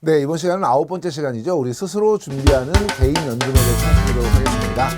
네, 이번 시간은 9번째 시간이죠. 우리 스스로 준비하는 개인연금에 대해서 살펴보도록 하겠습니다.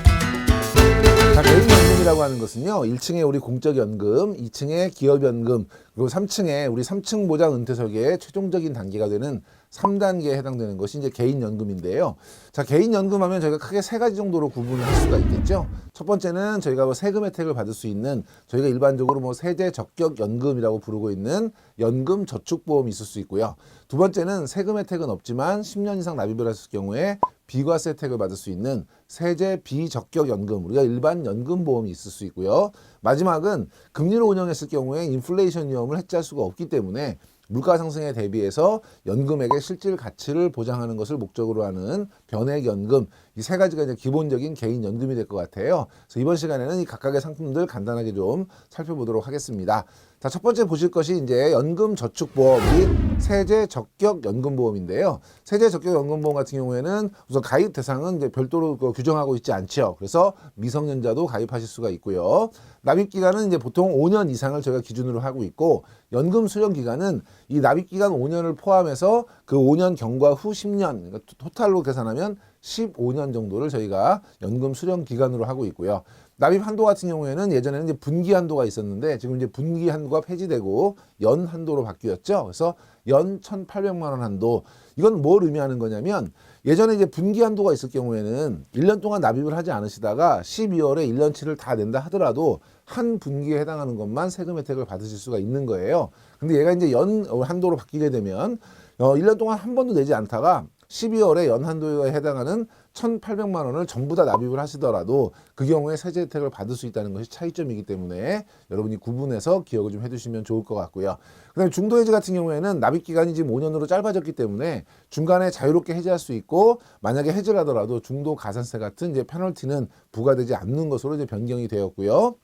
자, 개인연금이라고 하는 것은요, 1층에 우리 공적연금, 2층에 기업연금, 그리고 3층에 우리 3층 보장 은퇴 설계의 최종적인 단계가 되는 3단계에 해당되는 것이 이제 개인연금인데요. 자, 개인연금 하면 저희가 크게 세 가지 정도로 구분을 할 수가 있겠죠. 첫 번째는 저희가 뭐 세금 혜택을 받을 수 있는, 저희가 일반적으로 뭐 세제 적격 연금이라고 부르고 있는 연금 저축보험이 있을 수 있고요. 두 번째는 세금 혜택은 없지만 10년 이상 납입을 했을 경우에 비과세 혜택을 받을 수 있는 세제 비적격 연금, 우리가 일반 연금 보험이 있을 수 있고요. 마지막은 금리로 운영했을 경우에 인플레이션 위험을 해지할 수가 없기 때문에 물가 상승에 대비해서 연금액의 실질 가치를 보장하는 것을 목적으로 하는 변액연금, 이 세 가지가 이제 기본적인 개인 연금이 될 것 같아요. 그래서 이번 시간에는 이 각각의 상품들 간단하게 좀 살펴보도록 하겠습니다. 자, 첫 번째 보실 것이 이제 연금 저축보험 및 세제 적격 연금보험인데요. 세제 적격 연금보험 같은 경우에는 우선 가입 대상은 이제 별도로 규정하고 있지 않죠. 그래서 미성년자도 가입하실 수가 있고요. 납입 기간은 이제 보통 5년 이상을 저희가 기준으로 하고 있고, 연금 수령 기간은 이 납입 기간 5년을 포함해서 그 5년 경과 후 10년, 그러니까 토탈로 계산하면 15년 정도를 저희가 연금 수령 기간으로 하고 있고요. 납입 한도 같은 경우에는 예전에는 이제 분기 한도가 있었는데 지금 이제 분기 한도가 폐지되고 연 한도로 바뀌었죠. 그래서 연 1,800만 원 한도. 이건 뭘 의미하는 거냐면 예전에 이제 분기 한도가 있을 경우에는 1년 동안 납입을 하지 않으시다가 12월에 1년치를 다 낸다 하더라도 한 분기에 해당하는 것만 세금 혜택을 받으실 수가 있는 거예요. 근데 얘가 이제 연 한도로 바뀌게 되면 1년 동안 한 번도 내지 않다가 12월에 연한도에 해당하는 1,800만 원을 전부 다 납입을 하시더라도 그 경우에 세제 혜택을 받을 수 있다는 것이 차이점이기 때문에 여러분이 구분해서 기억을 좀 해두시면 좋을 것 같고요. 그다음에 중도 해지 같은 경우에는 납입 기간이 지금 5년으로 짧아졌기 때문에 중간에 자유롭게 해지할 수 있고, 만약에 해지를 하더라도 중도 가산세 같은 이제 페널티는 부과되지 않는 것으로 이제 변경이 되었고요.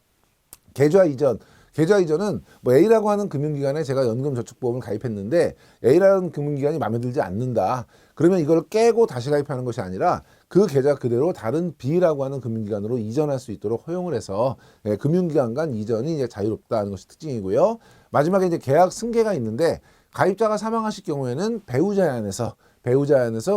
계좌 이전은 뭐 A라고 하는 금융기관에 제가 연금저축보험을 가입했는데 A라는 금융기관이 마음에 들지 않는다. 그러면 이걸 깨고 다시 가입하는 것이 아니라 그 계좌 그대로 다른 B라고 하는 금융기관으로 이전할 수 있도록 허용을 해서 금융기관 간 이전이 이제 자유롭다는 것이 특징이고요. 마지막에 이제 계약 승계가 있는데 가입자가 사망하실 경우에는 배우자에 한해서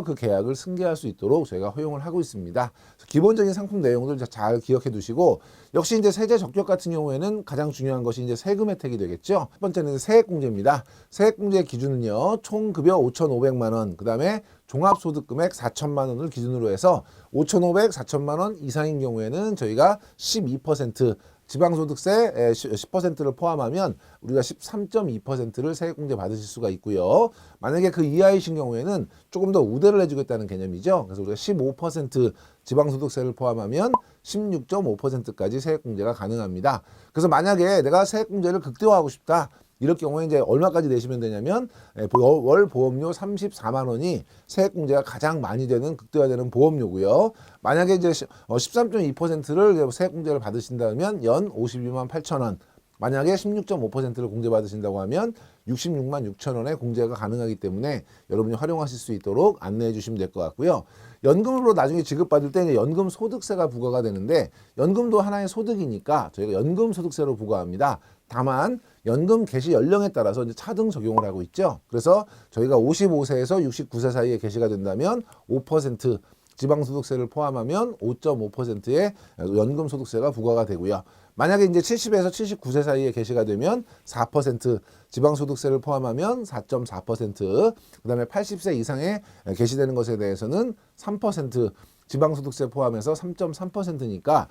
그 계약을 승계할 수 있도록 저희가 허용을 하고 있습니다. 기본적인 상품 내용들 잘 기억해 두시고, 역시 이제 세제 적격 같은 경우에는 가장 중요한 것이 이제 세금 혜택이 되겠죠. 첫 번째는 세액공제입니다. 세액공제 기준은요, 총 급여 5,500만 원, 그 다음에 종합소득금액 4천만 원을 기준으로 해서 5,500, 4천만 원 이상인 경우에는 저희가 12%, 지방소득세 10%를 포함하면 우리가 13.2%를 세액공제 받으실 수가 있고요. 만약에 그 이하이신 경우에는 조금 더 우대를 해주겠다는 개념이죠. 그래서 우리가 15% 지방소득세를 포함하면 16.5%까지 세액공제가 가능합니다. 그래서 만약에 내가 세액공제를 극대화하고 싶다, 이럴 경우에 이제 얼마까지 내시면 되냐면 월 보험료 34만 원이 세액공제가 가장 많이 되는 극대화되는 보험료고요. 만약에 이제 13.2%를 세액공제를 받으신다면 연 52만 8천 원. 만약에 16.5%를 공제받으신다고 하면 66만 6천 원의 공제가 가능하기 때문에 여러분이 활용하실 수 있도록 안내해 주시면 될 것 같고요. 연금으로 나중에 지급받을 때 연금 소득세가 부과가 되는데, 연금도 하나의 소득이니까 저희가 연금 소득세로 부과합니다. 다만 연금 개시 연령에 따라서 이제 차등 적용을 하고 있죠. 그래서 저희가 55세에서 69세 사이에 개시가 된다면 5%, 지방소득세를 포함하면 5.5%의 연금소득세가 부과가 되고요. 만약에 이제 70에서 79세 사이에 개시가 되면 4%, 지방소득세를 포함하면 4.4%, 그 다음에 80세 이상에 개시되는 것에 대해서는 3%, 지방소득세 포함해서 3.3%니까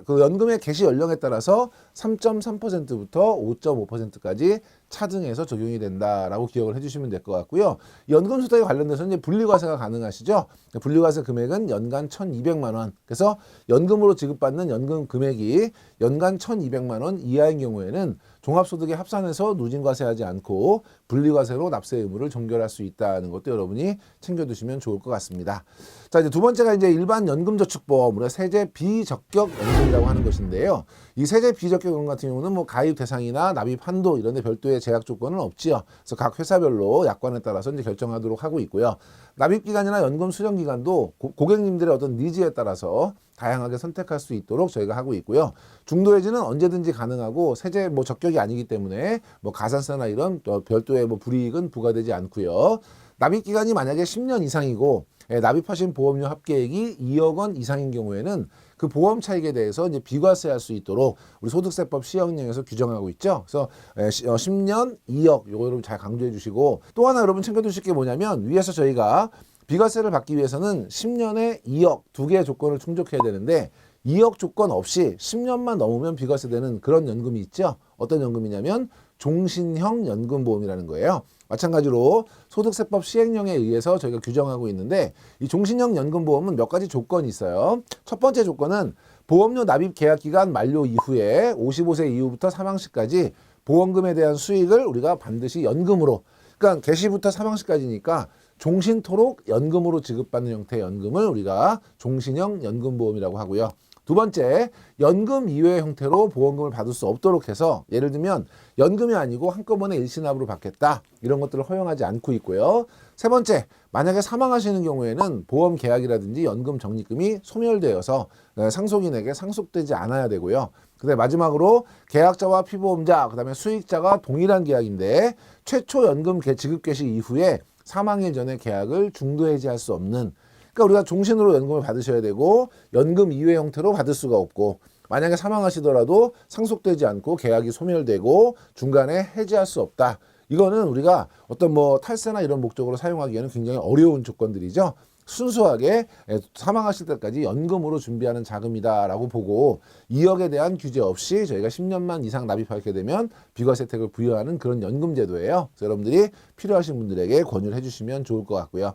그 연금의 개시 연령에 따라서 3.3%부터 5.5%까지 차등해서 적용이 된다라고 기억을 해주시면 될 것 같고요. 연금소득에 관련돼서 이제 분리과세가 가능하시죠. 분리과세 금액은 연간 1,200만 원. 그래서 연금으로 지급받는 연금 금액이 연간 1,200만 원 이하인 경우에는 종합소득에 합산해서 누진과세하지 않고 분리과세로 납세 의무를 종결할 수 있다는 것도 여러분이 챙겨두시면 좋을 것 같습니다. 자, 이제 두 번째가 이제 일반 연금저축보험, 우리가 세제 비적격 연금이라고 하는 것인데요. 이 세제 비적격 연금 같은 경우는 뭐 가입 대상이나 납입 한도 이런 데 별도의 제약 조건은 없지요. 그래서 각 회사별로 약관에 따라서 이제 결정하도록 하고 있고요. 납입 기간이나 연금 수령 기간도 고객님들의 어떤 니즈에 따라서 다양하게 선택할 수 있도록 저희가 하고 있고요. 중도 해지는 언제든지 가능하고 세제 적격이 아니기 때문에 가산세나 이런 별도의 불이익은 부과되지 않고요. 납입 기간이 만약에 10년 이상이고 납입하신 보험료 합계액이 2억 원 이상인 경우에는 그 보험 차익에 대해서 이제 비과세할 수 있도록 우리 소득세법 시행령에서 규정하고 있죠. 그래서 10년 2억 요거 여러분 잘 강조해 주시고, 또 하나 여러분 챙겨두실 게 뭐냐면, 위에서 저희가 비과세를 받기 위해서는 10년에 2억 두 개의 조건을 충족해야 되는데 2억 조건 없이 10년만 넘으면 비과세되는 그런 연금이 있죠. 어떤 연금이냐면 종신형 연금보험이라는 거예요. 마찬가지로 소득세법 시행령에 의해서 저희가 규정하고 있는데, 이 종신형 연금보험은 몇 가지 조건이 있어요. 첫 번째 조건은 보험료 납입 계약 기간 만료 이후에 55세 이후부터 사망 시까지 보험금에 대한 수익을 우리가 반드시 연금으로, 그러니까 개시부터 사망 시까지니까 종신토록 연금으로 지급받는 형태의 연금을 우리가 종신형 연금보험이라고 하고요. 두 번째, 연금 이외의 형태로 보험금을 받을 수 없도록 해서, 예를 들면 연금이 아니고 한꺼번에 일시납으로 받겠다, 이런 것들을 허용하지 않고 있고요. 세 번째, 만약에 사망하시는 경우에는 보험 계약이라든지 연금 적립금이 소멸되어서 상속인에게 상속되지 않아야 되고요. 그다음에 마지막으로 계약자와 피보험자, 그다음에 수익자가 동일한 계약인데 최초 연금 지급 개시 이후에 사망일 전에 계약을 중도 해지할 수 없는, 그러니까 우리가 종신으로 연금을 받으셔야 되고 연금 이외 형태로 받을 수가 없고, 만약에 사망하시더라도 상속되지 않고 계약이 소멸되고 중간에 해지할 수 없다. 이거는 우리가 어떤 뭐 탈세나 이런 목적으로 사용하기에는 굉장히 어려운 조건들이죠. 순수하게 사망하실 때까지 연금으로 준비하는 자금이다라고 보고 2억에 대한 규제 없이 저희가 10년만 이상 납입하게 되면 비과세 혜택을 부여하는 그런 연금 제도예요. 그래서 여러분들이 필요하신 분들에게 권유를 해주시면 좋을 것 같고요.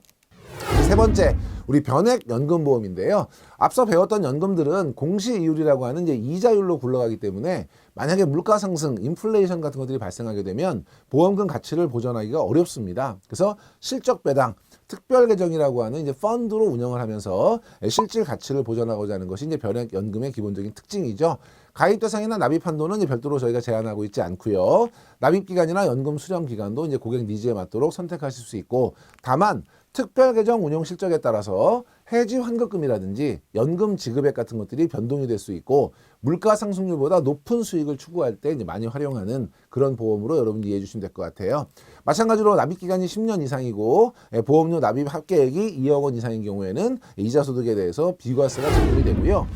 세 번째, 우리 변액연금보험인데요. 앞서 배웠던 연금들은 공시이율이라고 하는 이제 이자율로 굴러가기 때문에 만약에 물가 상승, 인플레이션 같은 것들이 발생하게 되면 보험금 가치를 보전하기가 어렵습니다. 그래서 실적 배당, 특별 계정이라고 하는 이제 펀드로 운영을 하면서 실질 가치를 보전하고자 하는 것이 이제 변액연금의 기본적인 특징이죠. 가입 대상이나 납입 한도는 이제 별도로 저희가 제한하고 있지 않고요. 납입 기간이나 연금 수령 기간도 이제 고객 니즈에 맞도록 선택하실 수 있고, 다만 특별 계정 운용 실적에 따라서 해지 환급금이라든지 연금 지급액 같은 것들이 변동이 될 수 있고, 물가 상승률보다 높은 수익을 추구할 때 이제 많이 활용하는 그런 보험으로 여러분 이해해 주시면 될 것 같아요. 마찬가지로 납입 기간이 10년 이상이고 보험료 납입 합계액이 2억 원 이상인 경우에는 이자 소득에 대해서 비과세가 적용이 되고요.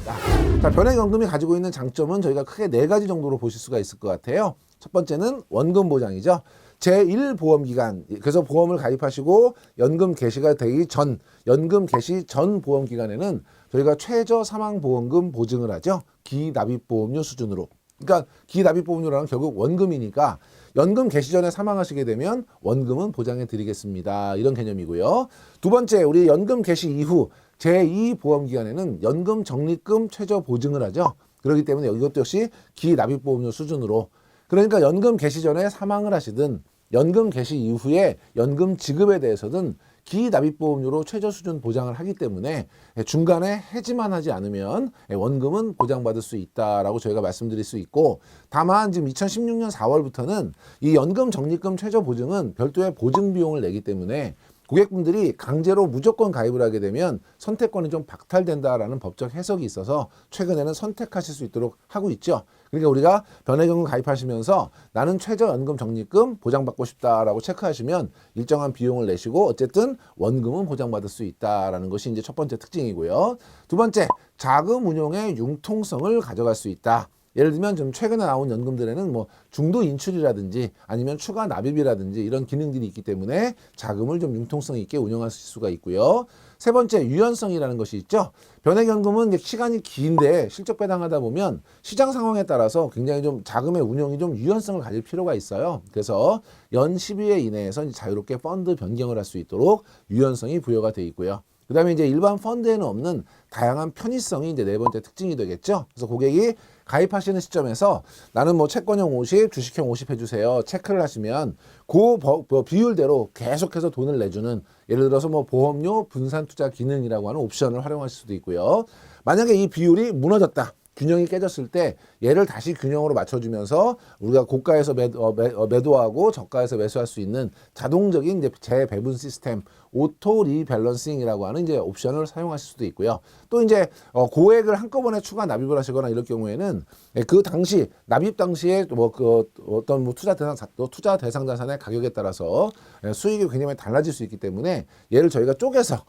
자, 변액연금이 가지고 있는 장점은 저희가 크게 4가지 정도로 보실 수가 있을 것 같아요. 첫 번째는 원금 보장이죠. 제1보험기간, 그래서 보험을 가입하시고 연금 개시가 되기 전, 연금 개시 전 보험기간에는 저희가 최저 사망보험금 보증을 하죠. 기납입보험료 수준으로. 그러니까 기납입보험료라는 결국 원금이니까 연금 개시 전에 사망하시게 되면 원금은 보장해 드리겠습니다. 이런 개념이고요. 두 번째, 우리 연금 개시 이후 제2보험기간에는 연금 적립금 최저 보증을 하죠. 그렇기 때문에 이것도 역시 기납입보험료 수준으로, 그러니까 연금 개시 전에 사망을 하시든 연금 개시 이후에 연금 지급에 대해서는 기납입보험료로 최저 수준 보장을 하기 때문에 중간에 해지만 하지 않으면 원금은 보장받을 수 있다라고 저희가 말씀드릴 수 있고, 다만 지금 2016년 4월부터는 이 연금 적립금 최저 보증은 별도의 보증 비용을 내기 때문에 고객분들이 강제로 무조건 가입을 하게 되면 선택권이 좀 박탈된다라는 법적 해석이 있어서 최근에는 선택하실 수 있도록 하고 있죠. 그러니까 우리가 변액연금 가입하시면서 나는 최저연금 적립금 보장받고 싶다라고 체크하시면 일정한 비용을 내시고 어쨌든 원금은 보장받을 수 있다라는 것이 이제 첫 번째 특징이고요. 두 번째, 자금 운용의 융통성을 가져갈 수 있다. 예를 들면 좀 최근에 나온 연금들에는 뭐 중도 인출이라든지 아니면 추가 납입이라든지 이런 기능들이 있기 때문에 자금을 좀 융통성 있게 운영하실 수가 있고요. 세 번째, 유연성이라는 것이 있죠. 변액연금은 시간이 긴데 실적 배당하다 보면 시장 상황에 따라서 굉장히 좀 자금의 운용이 좀 유연성을 가질 필요가 있어요. 그래서 연 12회 이내에서 자유롭게 펀드 변경을 할 수 있도록 유연성이 부여가 되어 있고요. 그 다음에 이제 일반 펀드에는 없는 다양한 편의성이 이제 네 번째 특징이 되겠죠. 그래서 고객이 가입하시는 시점에서 나는 뭐 채권형 50, 주식형 50 해주세요. 체크를 하시면 그 비율대로 계속해서 돈을 내주는, 예를 들어서 뭐 보험료 분산 투자 기능이라고 하는 옵션을 활용하실 수도 있고요. 만약에 이 비율이 무너졌다. 균형이 깨졌을 때 얘를 다시 균형으로 맞춰주면서 우리가 고가에서 매도하고 저가에서 매수할 수 있는 자동적인 이제 재배분 시스템 오토 리밸런싱이라고 하는 이제 옵션을 사용하실 수도 있고요. 또 이제 고액을 한꺼번에 추가 납입을 하시거나 이럴 경우에는 그 당시 납입 당시에 뭐 그 어떤 뭐 투자 대상 자산의 가격에 따라서 수익이 굉장히 달라질 수 있기 때문에 얘를 저희가 쪼개서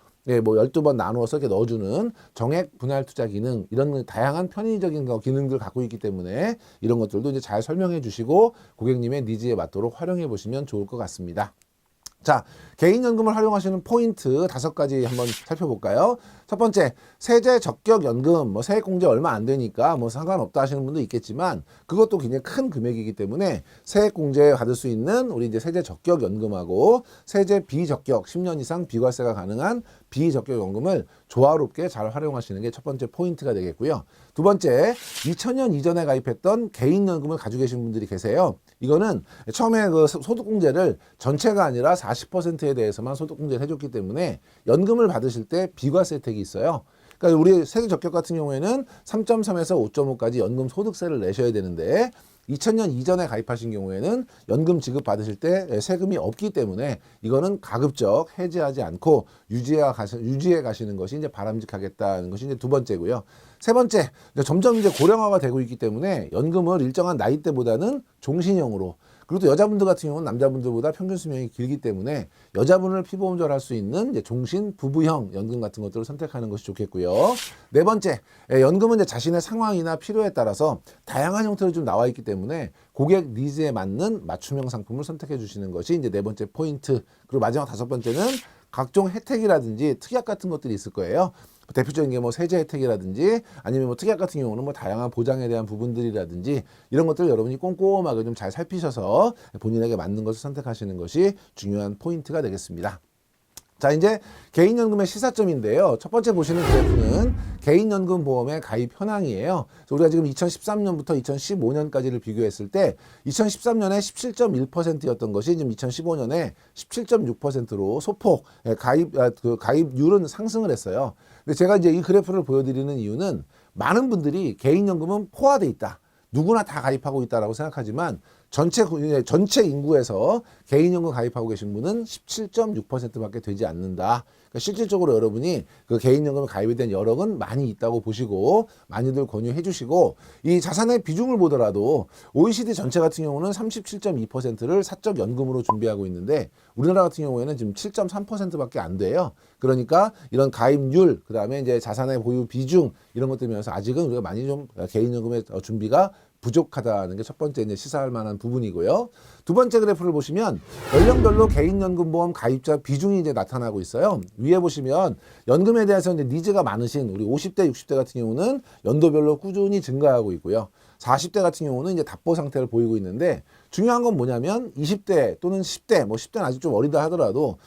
뭐 12번 나누어서 이렇게 넣어주는 정액 분할 투자 기능, 이런 다양한 편의적인 기능들을 갖고 있기 때문에 이런 것들도 이제 잘 설명해 주시고 고객님의 니즈에 맞도록 활용해 보시면 좋을 것 같습니다. 자, 개인연금을 활용하시는 포인트 5가지 한번 살펴볼까요? 첫 번째, 세제 적격 연금, 뭐 세액공제 얼마 안 되니까 뭐 상관없다 하시는 분도 있겠지만 그것도 굉장히 큰 금액이기 때문에 세액공제 받을 수 있는 우리 이제 세제 적격 연금하고 세제 비적격 10년 이상 비과세가 가능한 비적격 연금을 조화롭게 잘 활용하시는 게 첫 번째 포인트가 되겠고요. 두 번째, 2000년 이전에 가입했던 개인연금을 가지고 계신 분들이 계세요. 이거는 처음에 그 소득공제를 전체가 아니라 40%에 대해서만 소득공제를 해줬기 때문에 연금을 받으실 때 비과세 혜택이 있어요. 그러니까 우리 세제 적격 같은 경우에는 3.3에서 5.5까지 연금 소득세를 내셔야 되는데 2000년 이전에 가입하신 경우에는 연금 지급 받으실 때 세금이 없기 때문에 이거는 가급적 해지하지 않고 유지해 가시는 것이 이제 바람직하겠다는 것이 이제 두 번째고요. 세 번째, 점점 이제 고령화가 되고 있기 때문에 연금을 일정한 나이대보다는 종신형으로, 그리고 또 여자분들 같은 경우는 남자분들보다 평균 수명이 길기 때문에 여자분을 피보험자로 할 수 있는 이제 종신 부부형 연금 같은 것들을 선택하는 것이 좋겠고요. 네 번째, 연금은 이제 자신의 상황이나 필요에 따라서 다양한 형태로 좀 나와 있기 때문에 고객 니즈에 맞는 맞춤형 상품을 선택해 주시는 것이 이제 네 번째 포인트. 그리고 마지막 5번째는 각종 혜택이라든지 특약 같은 것들이 있을 거예요. 대표적인 게 뭐 세제 혜택이라든지 아니면 뭐 특약 같은 경우는 뭐 다양한 보장에 대한 부분들이라든지 이런 것들을 여러분이 꼼꼼하게 좀 잘 살피셔서 본인에게 맞는 것을 선택하시는 것이 중요한 포인트가 되겠습니다. 자, 이제 개인연금의 시사점인데요. 첫 번째 보시는 그래프는 개인연금 보험의 가입 현황이에요. 그래서 우리가 지금 2013년부터 2015년까지를 비교했을 때 2013년에 17.1%였던 것이 지금 2015년에 17.6%로 소폭 가입률은 상승을 했어요. 근데 제가 이제 이 그래프를 보여드리는 이유는 많은 분들이 개인연금은 포화돼 있다, 누구나 다 가입하고 있다라고 생각하지만 전체 인구에서 개인연금 가입하고 계신 분은 17.6%밖에 되지 않는다. 그러니까 실질적으로 여러분이 그 개인연금 가입에 대한 여력은 많이 있다고 보시고 많이들 권유해 주시고, 이 자산의 비중을 보더라도 OECD 전체 같은 경우는 37.2%를 사적 연금으로 준비하고 있는데 우리나라 같은 경우에는 지금 7.3%밖에 안 돼요. 그러니까 이런 가입률, 그다음에 이제 자산의 보유 비중 이런 것들 면에서 아직은 우리가 많이 좀 개인연금의 준비가 부족하다는 게 첫 번째 이제 시사할 만한 부분이고요. 두 번째 그래프를 보시면 연령별로 개인연금보험 가입자 비중이 이제 나타나고 있어요. 위에 보시면 연금에 대해서 이제 니즈가 많으신 우리 50대, 60대 같은 경우는 연도별로 꾸준히 증가하고 있고요. 40대 같은 경우는 이제 답보 상태를 보이고 있는데 중요한 건 뭐냐면 20대 또는 10대, 뭐 10대는 아직 좀 어리다 하더라도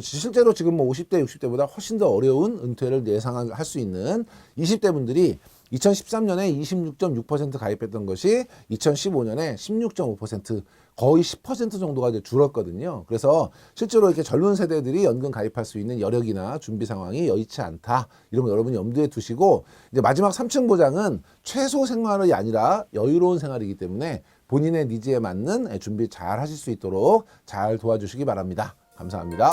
실제로 지금 뭐 50대, 60대보다 훨씬 더 어려운 은퇴를 예상할 수 있는 20대 분들이 2013년에 26.6% 가입했던 것이 2015년에 16.5%, 거의 10% 정도가 이제 줄었거든요. 그래서 실제로 이렇게 젊은 세대들이 연금 가입할 수 있는 여력이나 준비 상황이 여의치 않다. 이런 거 여러분이 염두에 두시고, 이제 마지막 3층 보장은 최소 생활이 아니라 여유로운 생활이기 때문에 본인의 니즈에 맞는 준비 잘 하실 수 있도록 잘 도와주시기 바랍니다. 감사합니다.